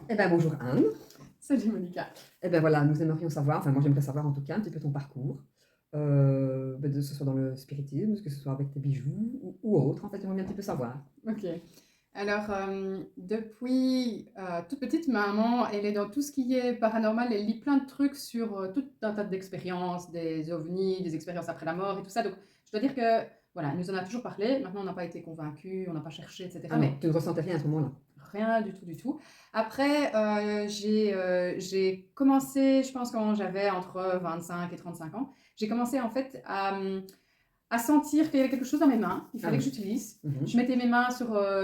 Eh ben bonjour Anne. Salut Monica. Eh ben voilà, nous aimerions savoir, enfin moi j'aimerais savoir en tout cas un petit peu ton parcours, que ce soit dans le spiritisme, que ce soit avec tes bijoux ou autre, en fait j'aimerais bien un petit peu savoir. Ok. Alors, depuis toute petite, ma maman, elle est dans tout ce qui est paranormal. Elle lit plein de trucs sur tout un tas d'expériences, des ovnis, des expériences après la mort et tout ça. Donc, je dois dire que, voilà, elle nous en a toujours parlé. Maintenant, on n'a pas été convaincus, on n'a pas cherché, etc. Ah non, Mais tu ne ressentais rien à ce moment-là. rien du tout, du tout. Après, j'ai commencé, je pense, quand j'avais entre 25 et 35 ans, j'ai commencé en fait à sentir qu'il y avait quelque chose dans mes mains, il Ah fallait oui. que j'utilise. Mhm. Je mettais mes mains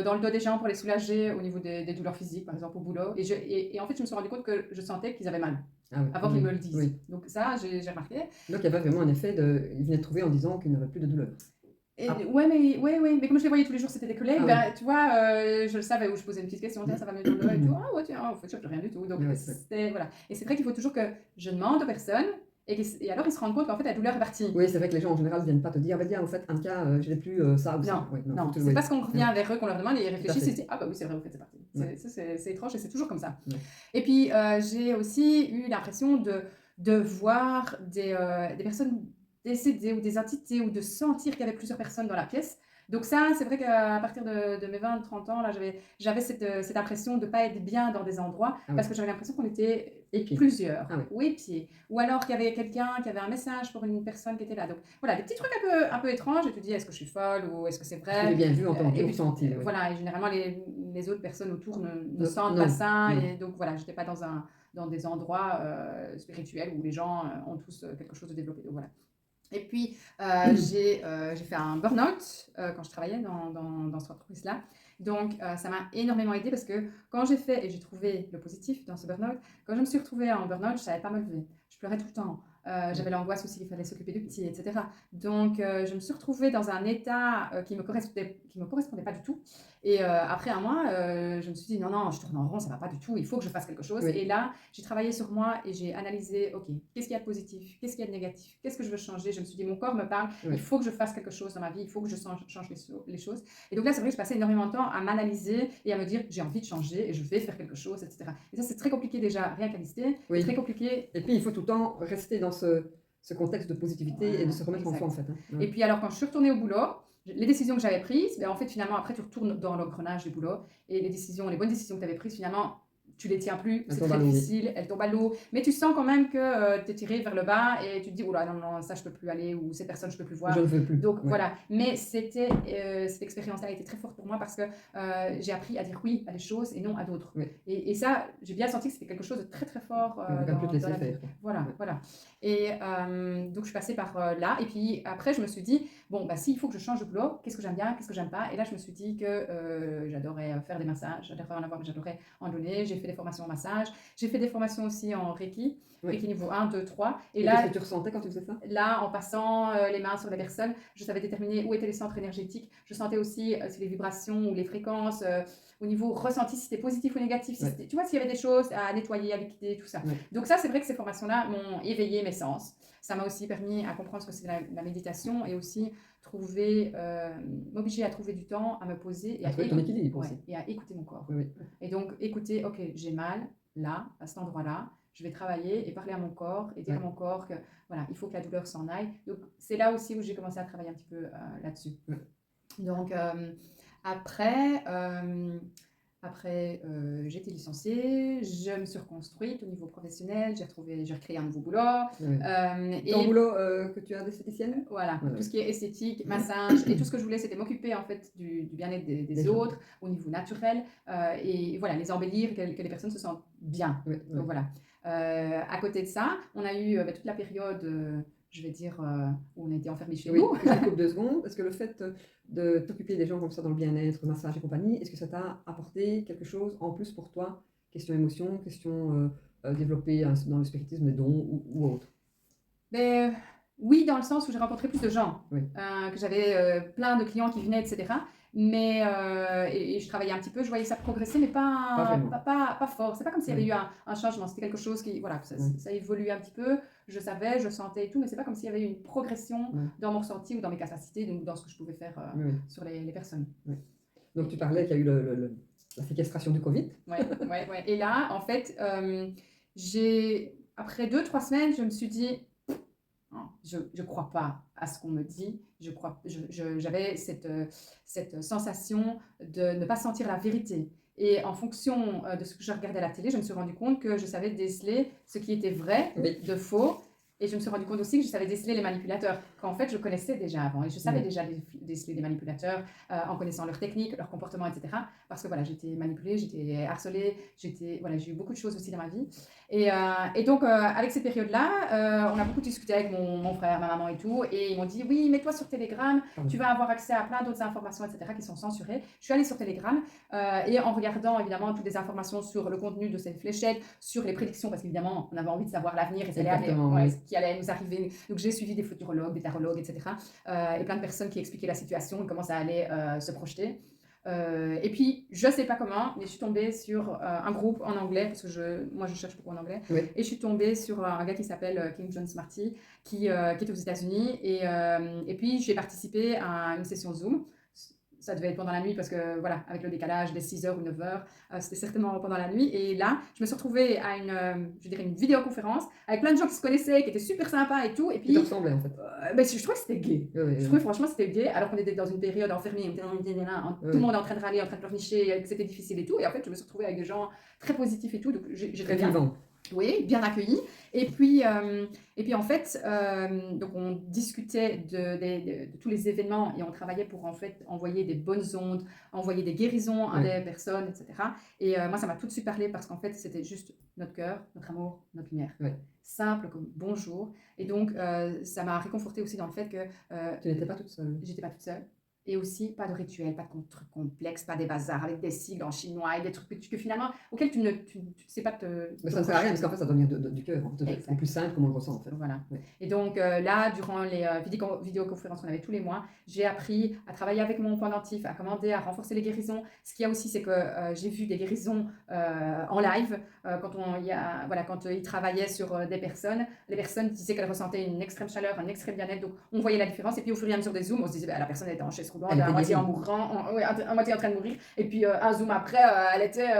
dans le dos des gens pour les soulager au niveau des douleurs physiques, par exemple au boulot. Et en fait, je me suis rendu compte que je sentais qu'ils avaient mal Ah oui, avant qu'ils oui, me le disent. oui. Donc ça, j'ai remarqué. Donc il y avait vraiment un effet de, il venait de trouver en disant qu'il n'avait plus de douleur. Ah, Mais comme je les voyais tous les jours, c'était des collègues, ah oui. ben, tu vois, je le savais où je posais une petite question, tiens, ça va mieux dans le dos et tout. Ah ouais, tiens, en fait, je n'ai plus rien du tout. Donc, Oui, oui. c'était, voilà. Et c'est vrai qu'il faut toujours que je demande aux personnes et alors ils se rendent compte qu'en fait, la douleur est partie. Oui, c'est vrai que les gens en général ne viennent pas te dire, ah ben dis, en fait, Anka, je n'ai plus ça ou ça. Non, Oui, non, faut non, que tu le c'est voyes. parce qu'on Oui, revient vers eux qu'on leur demande et ils tout à réfléchissent et fait. se disent ah bah oui c'est vrai vous faites c'est parti. Oui, C'est étrange et c'est toujours comme ça. oui. Et puis j'ai aussi eu l'impression de voir des personnes décédées ou des entités ou de sentir qu'il y avait plusieurs personnes dans la pièce. Donc ça, c'est vrai qu'à partir de mes 20-30 ans, là, j'avais cette impression de ne pas être bien dans des endroits Ah oui. parce que j'avais l'impression qu'on était Et puis. plusieurs, Ah oui. ou épiés, ou alors qu'il y avait quelqu'un qui avait un message pour une personne qui était là. Donc voilà, des petits trucs un peu étranges et tu te dis est-ce que je suis folle ou est-ce que c'est Est-ce que j'ai vrai. bien vu, entendu Et ou puis ressenti, oui. voilà, et généralement les autres personnes autour ne Non, sentent pas non, ça non. et donc voilà, j'étais pas dans des endroits spirituels où les gens ont tous quelque chose de développé. Donc voilà. Et puis, j'ai fait un burn-out quand je travaillais dans cette entreprise-là. Donc, ça m'a énormément aidé parce que quand j'ai fait, et j'ai trouvé le positif dans ce burn-out, quand je me suis retrouvée en burn-out, je ne savais pas me lever. Je pleurais tout le temps. J'avais l'angoisse aussi qu'il fallait s'occuper du petit, etc. Donc, je me suis retrouvée dans un état qui me correspondait pas du tout. Et après un mois, je me suis dit, non, non, je tourne en rond, ça ne va pas du tout, il faut que je fasse quelque chose. Oui. Et là, j'ai travaillé sur moi et j'ai analysé, ok, qu'est-ce qu'il y a de positif, qu'est-ce qu'il y a de négatif, qu'est-ce que je veux changer. Je me suis dit, mon corps me parle, Oui. il faut que je fasse quelque chose dans ma vie, il faut que je change les choses. Et donc là, c'est vrai que je passais énormément de temps à m'analyser et à me dire, j'ai envie de changer et je vais faire quelque chose, etc. Et ça, c'est très compliqué déjà, rien qu'à lister, Oui. très compliqué. Et puis, il faut tout le temps rester dans ce contexte de positivité Voilà, et de se remettre en exact. soi, en fait. Hein. Et Ouais. puis alors, quand je suis retournée au boulot, les décisions que j'avais prises, ben, en fait, finalement, après, tu retournes dans l'engrenage du boulot et les bonnes décisions que tu avais prises, finalement, tu les tiens plus, Elle c'est tombe à très l'eau, oui. difficile, elles tombent à l'eau, mais tu sens quand même que tu es tiré vers le bas et tu te dis, oh là, non, non, ça, je peux plus aller, ou cette personne, je peux plus Je voir. ne veux plus. Donc Ouais. voilà, mais cette expérience-là a été très forte pour moi parce que j'ai appris à dire oui à des choses et non à d'autres. Oui. Et ça, j'ai bien senti que c'était quelque chose de très très fort Donc, à plus te dans laisser la vie. faire. Quoi. Voilà, Ouais. voilà. Et donc je suis passée par là, et puis après je me suis dit, bon, bah s'il faut que je change de boulot, qu'est-ce que j'aime bien, qu'est-ce que j'aime pas. Et là je me suis dit que j'adorais faire des massages, j'adorais en avoir, mais j'adorais en donner. J'ai fait des formations en massage, j'ai fait des formations aussi en Reiki, Oui. Reiki niveau 1, 2, 3. Et là, qu'est-ce que tu ressentais quand tu faisais ça? Là, en passant les mains sur les personnes, je savais déterminer où étaient les centres énergétiques. Je sentais aussi si les vibrations ou les fréquences, au niveau ressenti, si c'était positif ou négatif. Si Ouais. tu vois, s'il y avait des choses à nettoyer, à liquider, tout ça. Ouais. Donc ça, c'est vrai que ces formations-là m'ont éveillé mes sens. Ça m'a aussi permis à comprendre ce que c'est la méditation et aussi m'obliger à trouver du temps, à me poser et À trouver ton équilibre ouais, aussi. et à écouter mon corps. Oui. Et donc, écouter, ok, j'ai mal là, à cet endroit-là, je vais travailler et parler à mon corps et dire à mon corps que voilà, il faut que la douleur s'en aille. Donc c'est là aussi où j'ai commencé à travailler un petit peu là-dessus. Ouais. Donc après, j'ai été licenciée, je me suis reconstruite au niveau professionnel, j'ai recréé un nouveau boulot. Ouais. Ton boulot que tu as d'esthéticienne? Voilà, Ouais, tout ouais. ce qui est esthétique, massage, et tout ce que je voulais, c'était m'occuper en fait du bien-être des autres au niveau naturel, et voilà, les embellir, que les personnes se sentent bien. Ouais, ouais. Donc voilà. À côté de ça, on a eu toute la période, je vais dire, où on a été enfermés chez Oui, nous. je te coupe 2 secondes. Est-ce que le fait de t'occuper des gens comme ça dans le bien-être, massage et compagnie, est-ce que ça t'a apporté quelque chose en plus pour toi? Question émotion, question développer dans le spiritisme des dons ou autre? Mais oui, dans le sens où j'ai rencontré plus de gens, Oui. que j'avais plein de clients qui venaient, etc. Mais, et je travaillais un petit peu, je voyais ça progresser, mais pas fort. C'est pas comme s'il y avait Oui. eu un changement, c'était quelque chose qui, voilà, Oui. ça évoluait un petit peu, je savais, je sentais et tout, mais c'est pas comme s'il y avait eu une progression Oui. dans mon ressenti ou dans mes capacités, donc dans ce que je pouvais faire Oui. sur les personnes. Oui. Donc tu parlais qu'il y a eu La séquestration du Covid. Ouais, ouais, ouais. Et là, en fait, après 2-3 semaines, je me suis dit, non, je ne crois pas à ce qu'on me dit. J'avais cette sensation de ne pas sentir la vérité. Et en fonction de ce que je regardais à la télé, je me suis rendu compte que je savais déceler ce qui était vrai Oui. de faux. Et je me suis rendu compte aussi que je savais déceler les manipulateurs, qu'en fait je connaissais déjà avant. Et je savais Oui. déjà déceler les manipulateurs en connaissant leurs techniques, leur comportement, etc. Parce que voilà, j'étais manipulée, j'étais harcelée, voilà, j'ai eu beaucoup de choses aussi dans ma vie. Et donc, avec ces périodes-là, on a beaucoup discuté avec mon frère, ma maman et tout. Et ils m'ont dit, oui, mets-toi sur Telegram, tu vas avoir accès à plein d'autres informations, etc., qui sont censurées. Je suis allée sur Telegram et en regardant évidemment toutes les informations sur le contenu de ces fléchettes, sur les prédictions, parce qu'évidemment, on avait envie de savoir l'avenir et ce qui allait nous arriver. Donc, j'ai suivi des futurologues, des tarologues, etc. Et plein de personnes qui expliquaient la situation et comment ça allait se projeter. Et puis, je ne sais pas comment, mais je suis tombée sur un groupe en anglais, parce que moi, je cherche beaucoup en anglais. Oui. Et je suis tombée sur un gars qui s'appelle King John Smarty, qui est aux États-Unis. Et puis, j'ai participé à une session Zoom. Ça devait être pendant la nuit parce que, voilà, avec le décalage des 6h ou 9h, c'était certainement pendant la nuit. Et là, je me suis retrouvée à une vidéoconférence avec plein de gens qui se connaissaient, qui étaient super sympas et tout. Et puis, Qui te ressemblait, en fait. je trouvais que c'était gay. Oui, Je trouvais franchement c'était gay, alors qu'on était dans une période enfermée, tout le monde est en train de râler, en train de pleurnicher, que c'était difficile et tout. Et en fait, je me suis retrouvée avec des gens très positifs et tout. Donc, Très vivant. Oui, bien accueillis. Et puis en fait, donc on discutait de tous les événements et on travaillait pour en fait envoyer des bonnes ondes, envoyer des guérisons à des personnes, etc. Et moi, ça m'a tout de suite parlé parce qu'en fait, c'était juste notre cœur, notre amour, notre lumière. Oui. Simple comme bonjour. Et donc, ça m'a réconfortée aussi dans le fait que... tu n'étais pas toute seule. J'étais pas toute seule. Et aussi, pas de rituel, pas de trucs complexes, pas des bazars avec des sigles en chinois et des trucs que finalement, auxquels tu ne sais pas te... Mais ça ne sert à rien parce qu'en fait, ça doit venir du cœur. C'est plus simple comme on le ressent, en fait. Voilà. Oui. Et donc là, durant les vidéoconférences qu'on avait tous les mois, j'ai appris à travailler avec mon pendentif, à commander, à renforcer les guérisons. Ce qu'il y a aussi, c'est que j'ai vu des guérisons en live quand ils travaillaient sur des personnes. Les personnes disaient qu'elles ressentaient une extrême chaleur, un extrême bien-être. Donc on voyait la différence. Et puis au fur et à mesure des zooms, on se disait la personne était en chaise roulante, à moitié en mourant, à moitié en train de mourir. Et puis un zoom après, elle était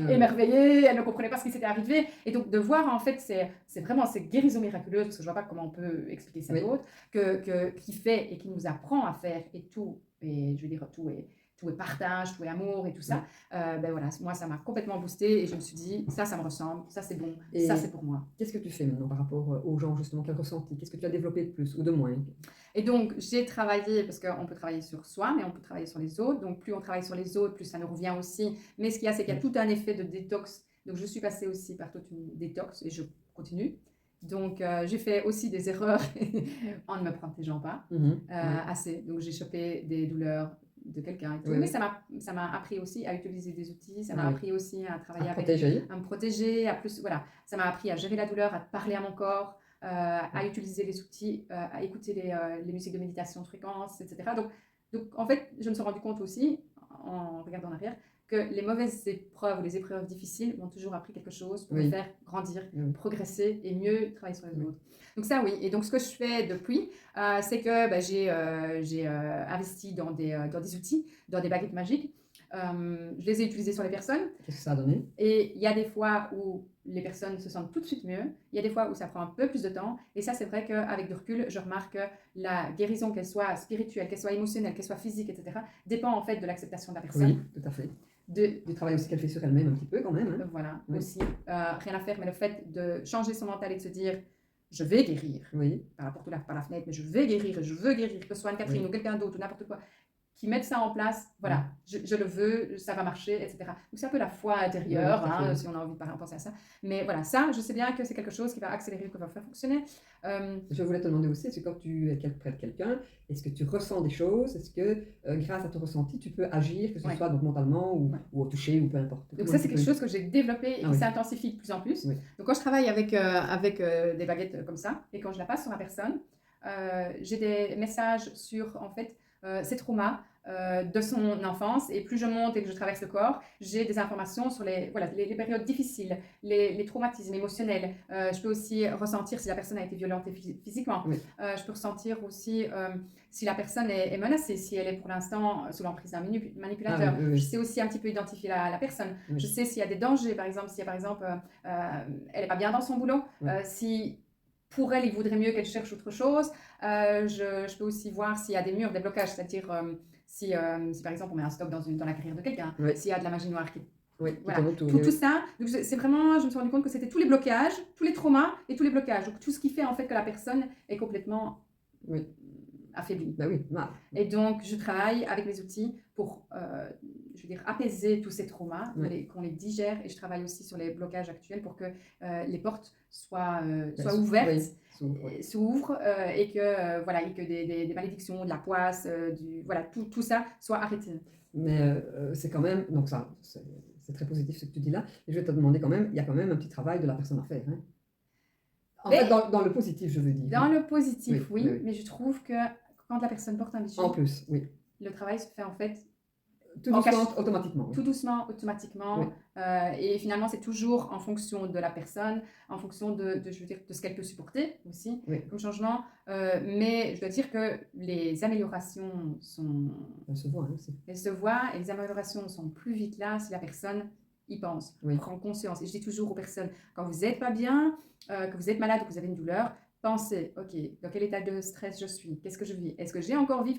émerveillée, elle ne comprenait pas ce qui s'était arrivé. Et donc de voir en fait, c'est vraiment ces guérisons miraculeuses, parce que je ne vois pas comment on peut expliquer ça d'autre, qui fait et qui nous apprend à faire et tout. Et je veux dire, tout est partage, tout est amour et tout ça. Voilà, moi, ça m'a complètement boosté et je me suis dit, ça me ressemble, ça c'est bon, et ça c'est pour moi. Qu'est-ce que tu fais maintenant par rapport aux gens, justement, quel ressenti? Qu'est-ce que tu as développé de plus ou de moins? Et donc, j'ai travaillé, parce qu'on peut travailler sur soi, mais on peut travailler sur les autres. Donc, plus on travaille sur les autres, plus ça nous revient aussi. Mais ce qu'il y a, c'est qu'il y a tout un effet de détox. Donc, je suis passée aussi par toute une détox et je continue. Donc, j'ai fait aussi des erreurs en ne me protégeant pas assez. Donc, j'ai chopé des douleurs de quelqu'un. Mais ça m'a appris aussi à utiliser des outils. Ça m'a appris aussi à travailler à me protéger. Ça m'a appris à gérer la douleur, à parler à mon corps, à utiliser les outils, à écouter les musiques de méditation de fréquence, etc. Donc, en fait, je me suis rendu compte aussi, en regardant en arrière, que les mauvaises épreuves ou les épreuves difficiles m'ont toujours appris quelque chose pour me faire grandir, progresser et mieux travailler sur les autres. Donc ça, oui. Et donc, ce que je fais depuis, c'est que j'ai investi dans des outils, dans des baguettes magiques. Je les ai utilisées sur les personnes. Qu'est-ce que ça a donné? Et il y a des fois où les personnes se sentent tout de suite mieux. Il y a des fois où ça prend un peu plus de temps. Et ça, c'est vrai qu'avec du recul, je remarque que la guérison, qu'elle soit spirituelle, qu'elle soit émotionnelle, qu'elle soit physique, etc., dépend en fait de l'acceptation de la personne. Oui, tout à fait. Du travail aussi qu'elle fait sur elle-même un petit peu quand même. Hein. Voilà, aussi. Rien à faire, mais le fait de changer son mental et de se dire je vais guérir. Par rapport par la fenêtre, mais je vais guérir et je veux guérir, que ce soit Anne-Catherine ou quelqu'un d'autre ou n'importe quoi, qui mettent ça en place, voilà, je le veux, ça va marcher, etc. Donc c'est un peu la foi intérieure, si on a envie de penser à ça. Mais voilà, ça, je sais bien que c'est quelque chose qui va accélérer, qui va faire fonctionner. Je voulais te demander aussi, est-ce que quand tu es près de quelqu'un, est-ce que tu ressens des choses? Est-ce que grâce à ton ressenti, tu peux agir, que ce soit donc mentalement ou au toucher ou peu importe? Donc ça, c'est quelque chose que j'ai développé et qui s'intensifie de plus en plus. Donc quand je travaille avec des baguettes comme ça, et quand je la passe sur la personne, j'ai des messages sur, en fait, ces traumas, de son enfance, et plus je monte et que je traverse le corps, j'ai des informations sur les périodes difficiles, les traumatismes émotionnels. Je peux aussi ressentir si la personne a été violentée physiquement. Oui. Je peux ressentir aussi si la personne est menacée, si elle est pour l'instant sous l'emprise d'un manipulateur. Ah oui, oui, oui. Je sais aussi un petit peu identifier la personne. Oui. Je sais s'il y a des dangers, par exemple, si elle n'est pas bien dans son boulot, Oui. si pour elle, il vaudrait mieux qu'elle cherche autre chose. Je peux aussi voir s'il y a des murs, des blocages, c'est-à-dire si par exemple on met un stop dans la carrière de quelqu'un, Oui. s'il y a de la magie noire qui... Oui, Voilà, autour, tout ça. Donc c'est vraiment, je me suis rendu compte que c'était tous les blocages, tous les traumas et tous les blocages. Donc tout ce qui fait en fait que la personne est complètement Oui. affaiblie. Ben oui, mal. Et donc je travaille avec mes outils pour, je veux dire, apaiser tous ces traumas, Oui. qu'on les digère, et je travaille aussi sur les blocages actuels pour que les portes soient Ben, ouvertes. oui, s'ouvre, oui. S'ouvre et que, voilà, et que des malédictions, de la poisse, voilà, tout ça soit arrêté. Mais c'est quand même, donc ça, c'est très positif ce que tu dis là. Et je vais te demander quand même, il y a quand même un petit travail de la personne à faire. Hein. En Mais fait, dans le positif, je veux dire. dans le positif, Oui, oui, oui. mais je trouve que quand la personne porte un bijou, En plus, oui. le travail se fait en fait Tout en doucement, cache- automatiquement. Oui. tout doucement, automatiquement. Oui. Et finalement, c'est toujours en fonction de la personne, en fonction je veux dire, de ce qu'elle peut supporter aussi Oui. comme changement. Mais je dois dire que les améliorations Ça se voit, hein, aussi. elles se voient, et les améliorations sont plus vite là si la personne y pense, Oui. prend conscience. Et je dis toujours aux personnes, quand vous n'êtes pas bien, que vous êtes malade ou que vous avez une douleur, pensez, ok, dans quel état de stress je suis? Qu'est-ce que je vis? Est-ce que j'ai encore envie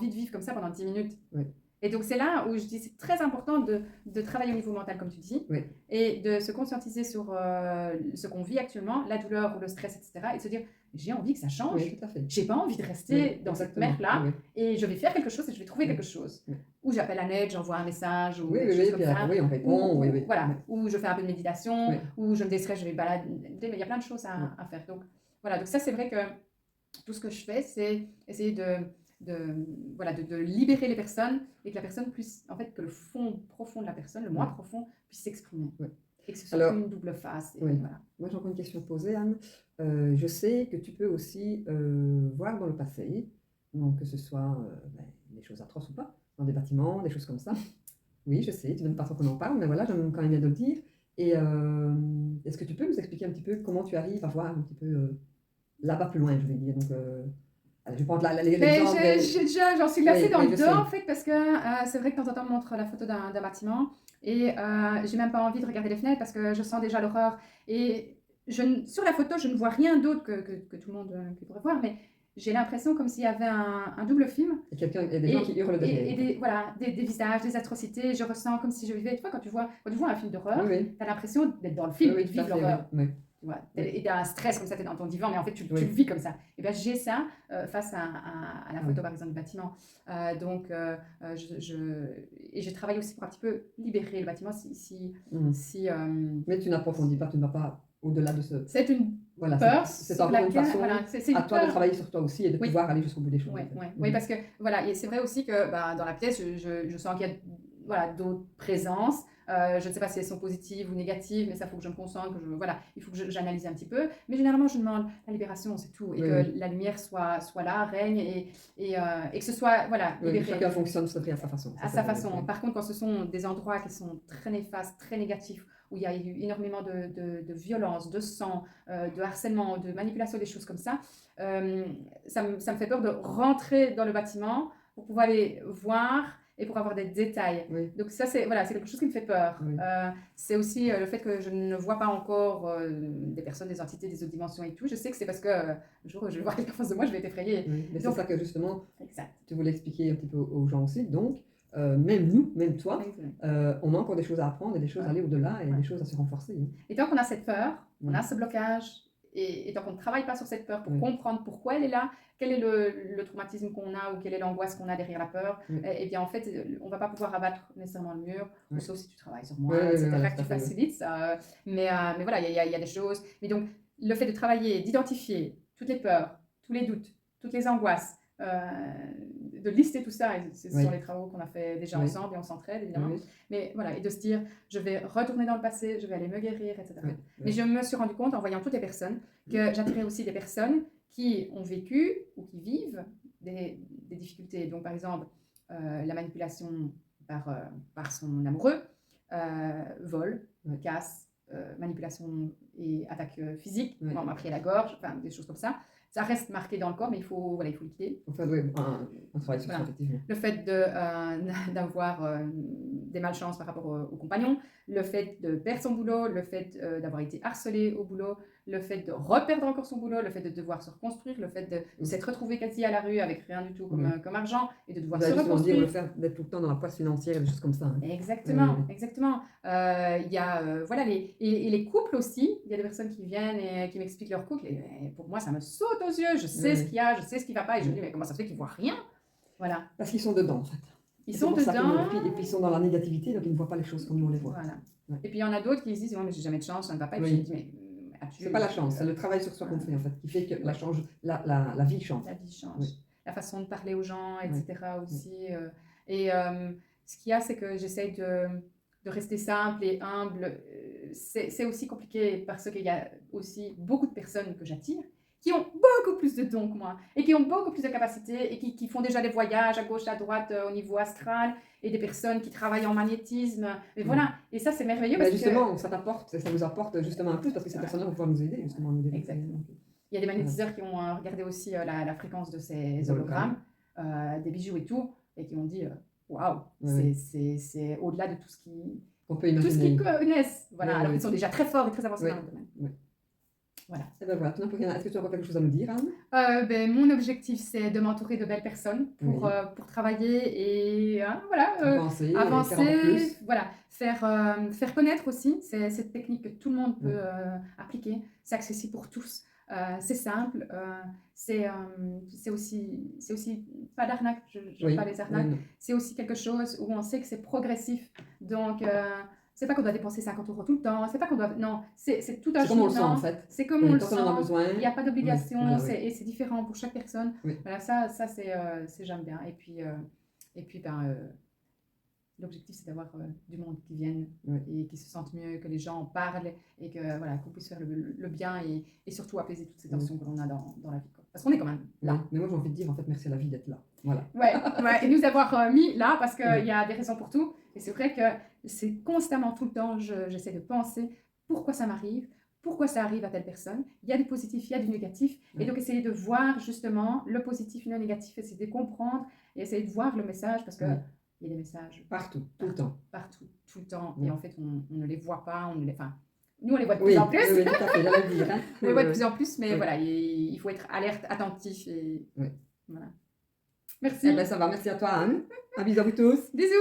de vivre comme ça pendant 10 minutes? Oui. Et donc c'est là où je dis c'est très important de travailler au niveau mental, comme tu dis, Oui. et de se conscientiser sur ce qu'on vit actuellement, la douleur ou le stress, etc. Et de se dire, j'ai envie que ça change. Oui, tout à fait. J'ai pas envie de rester Oui, dans cette exactement. merde-là, Oui, et je vais faire quelque chose et je vais trouver Oui. quelque chose. Oui. Ou j'appelle à l'aide, j'envoie un message, ou oui, quelque oui, chose oui, comme puis ça. oui, on répond, oui, oui. Voilà, Oui. ou je fais un peu de méditation, Oui. ou je me déstresse, je vais balader, mais il y a plein de choses Oui. à faire. Donc voilà, donc ça c'est vrai que tout ce que je fais, c'est essayer de libérer les personnes, et que la personne puisse, en fait, que le fond profond de la personne, le moi Oui. profond, puisse s'exprimer. Oui. Et que ce soit Alors, plus une double face. Et oui. voilà. Moi, j'ai encore une question à te poser, Anne. Je sais que tu peux aussi voir dans le passé, donc que ce soit des choses atroces ou pas, dans des bâtiments, des choses comme ça. Oui, je sais, tu n'aimes pas trop qu'on en parle, mais voilà, j'aime quand même bien de le dire. Et est-ce que tu peux nous expliquer un petit peu comment tu arrives à voir un petit peu là-bas plus loin, je vais dire. Donc, allez, je vais prendre Mais l'exemple. j'en suis glacée Oui, dans oui, le je dos, sais. en fait, parce que c'est vrai que de temps en temps, on montre la photo d'un bâtiment, et j'ai même pas envie de regarder les fenêtres parce que je sens déjà l'horreur. Et sur la photo, je ne vois rien d'autre que tout le monde pourrait voir, mais j'ai l'impression comme s'il y avait un double film. Et des gens qui hurlent derrière. Voilà, des visages, des atrocités. Je ressens comme si je vivais. Tu vois, quand tu vois un film d'horreur, Oui, oui. tu as l'impression d'être dans le film, Oui, et de tout à vivre fait, l'horreur. oui. Tu vois, Oui. et tu as un stress comme ça, tu es dans ton divan, mais en fait, tu Oui. le vis comme ça. Et bien, j'ai ça face à la photo, Oui. par exemple, du bâtiment. Et je travaille aussi pour un petit peu libérer le bâtiment. Mais tu n'approfondis pas, tu ne vas pas au-delà de ce. C'est une Voilà, peur c'est sur encore une laquelle, façon voilà, c'est une à toi de peur. travailler sur toi aussi et de Oui. pouvoir aller jusqu'au bout des choses. Oui, en fait. oui, parce que voilà, et c'est vrai aussi que dans la pièce, je sens qu'il y a voilà, d'autres présences. Je ne sais pas si elles sont positives ou négatives, mais ça, il faut que je me concentre, voilà, il faut que j'analyse un petit peu. Mais généralement, je demande la libération, c'est tout, et Oui, que oui. la lumière soit là, règne, et que ce soit voilà, Oui, libéré. chacun fonctionne à sa façon. À sa façon. Par contre, quand ce sont des endroits qui sont très néfastes, très négatifs, où il y a eu énormément de violence, de sang, de harcèlement, de manipulation, des choses comme ça, ça me fait peur de rentrer dans le bâtiment pour pouvoir les voir et pour avoir des détails. Oui. Donc ça, c'est quelque chose qui me fait peur. Oui. C'est aussi le fait que je ne vois pas encore des personnes, des entités, des autres dimensions et tout. Je sais que c'est parce que le jour où je vais voir quelqu'un en face de moi, je vais être effrayée. Oui. Mais Donc, c'est ça que justement, exact. tu voulais expliquer un petit peu aux gens aussi. Donc, même nous, même toi, Exact. on a encore des choses à apprendre et des choses à aller au-delà et Ouais. des choses à se renforcer. Hein. Et tant qu'on a cette peur, on Mm. a ce blocage, et tant qu'on ne travaille pas sur cette peur pour Oui. comprendre pourquoi elle est là, quel est le traumatisme qu'on a ou quelle est l'angoisse qu'on a derrière la peur, Oui. et bien en fait, on ne va pas pouvoir abattre nécessairement le mur, Oui. sauf si tu travailles sur moi, Oui, oui, etc., voilà, que tout à tu fait, oui. facilites ça. Mais voilà, il y a des choses. Mais donc, le fait de travailler, d'identifier toutes les peurs, tous les doutes, toutes les angoisses, de lister tout ça, et ce Oui. sont les travaux qu'on a fait déjà Oui. ensemble, et on s'entraide évidemment. Oui. Mais voilà, et de se dire, je vais retourner dans le passé, je vais aller me guérir, etc. Oui. Mais je me suis rendu compte en voyant toutes les personnes que j'attirais aussi des personnes qui ont vécu ou qui vivent des difficultés. Donc par exemple, la manipulation par son amoureux, vol, casse, manipulation et attaque physique, on m'a pris à la gorge, enfin des choses comme ça. Ça reste marqué dans le corps, mais il faut le liquider. Il faut faire un travail sur ça, effectivement. Le fait d'avoir des malchances par rapport au compagnon, le fait de perdre son boulot, le fait d'avoir été harcelé au boulot, le fait de reperdre encore son boulot, le fait de devoir se reconstruire, le fait de s'être retrouvé quasi à la rue avec rien du tout comme argent et de devoir se reconstruire. Dire, le fait d'être tout le temps dans la poisse financière et des choses comme ça. Hein. Exactement, exactement. Il y a voilà, les couples aussi. Il y a des personnes qui viennent et qui m'expliquent leur couple. Et pour moi, ça me saute aux yeux. Je sais ce qu'il y a, je sais ce qui ne va pas. Et je me dis, mais comment ça se fait qu'ils ne voient rien? Voilà. Parce qu'ils sont dedans, en fait. Ils sont dedans. Et puis ils sont dans la négativité, donc ils ne voient pas les choses comme nous on les voit. Voilà. Ouais. Et puis il y en a d'autres qui se disent, mais j'ai jamais de chance, ça ne va pas. Et puis je dis, mais c'est pas la chance, c'est le travail sur soi qu'on fait en fait, qui fait que la vie change. La vie change. Oui. La façon de parler aux gens, etc. aussi. Et ce qu'il y a, c'est que j'essaye de rester simple et humble. C'est aussi compliqué parce qu'il y a aussi beaucoup de personnes que j'attire qui ont beaucoup plus de dons que moi et qui ont beaucoup plus de capacités et qui font déjà des voyages à gauche, à droite au niveau astral et des personnes qui travaillent en magnétisme. Et voilà, et ça c'est merveilleux. Parce justement, que ça vous apporte justement un plus parce que ces personnes-là vont pouvoir nous aider justement à nous aider. Exactement. Il y a des magnétiseurs qui ont regardé aussi la fréquence de ces hologrammes, des bijoux et tout, et qui ont dit waouh, c'est au-delà de tout ce qu'ils connaissent. Voilà, alors ils sont déjà très forts et très avancés dans le domaine. Voilà. Et ben voilà, est-ce que tu as encore quelque chose à nous dire, Anne? Mon objectif, c'est de m'entourer de belles personnes pour travailler et avancer, voilà, faire connaître aussi cette technique que tout le monde peut appliquer. C'est accessible pour tous. C'est simple. C'est aussi pas d'arnaque. Je n'aime pas les arnaques. C'est aussi quelque chose où on sait que c'est progressif. Donc c'est pas qu'on doit dépenser 50 € tout le temps, c'est pas qu'on doit... Non, c'est tout un cheminement. C'est comme on le sent, en fait. C'est comme on le sent. On en a besoin. Il n'y a pas d'obligation, et c'est différent pour chaque personne. Voilà, ça c'est j'aime bien. Et puis l'objectif, c'est d'avoir du monde qui vienne et qui se sentent mieux, que les gens en parlent et que, voilà, qu'on puisse faire le bien et surtout apaiser toutes ces tensions que l'on a dans la vie. Quoi. Parce qu'on est quand même là. Mais moi, j'ai envie de dire, en fait, merci à la vie d'être là. Voilà. Et nous avoir mis là parce qu'il y a des raisons pour tout. Et c'est vrai que c'est constamment, tout le temps, j'essaie de penser pourquoi ça m'arrive, pourquoi ça arrive à telle personne. Il y a du positif, il y a du négatif. Et donc, essayer de voir justement le positif et le négatif, essayer de comprendre et essayer de voir le message parce que il y a des messages partout, tout le temps. Partout, tout le temps. Et en fait, on ne les voit pas, nous, on les voit de plus en plus. Oui, tout à fait, j'allais le dire. Hein. On les voit de plus en plus, mais voilà, il faut être alerte, attentif. Et voilà. Merci. Ça va, merci à toi, Anne. Un bisou à vous tous. Bisous.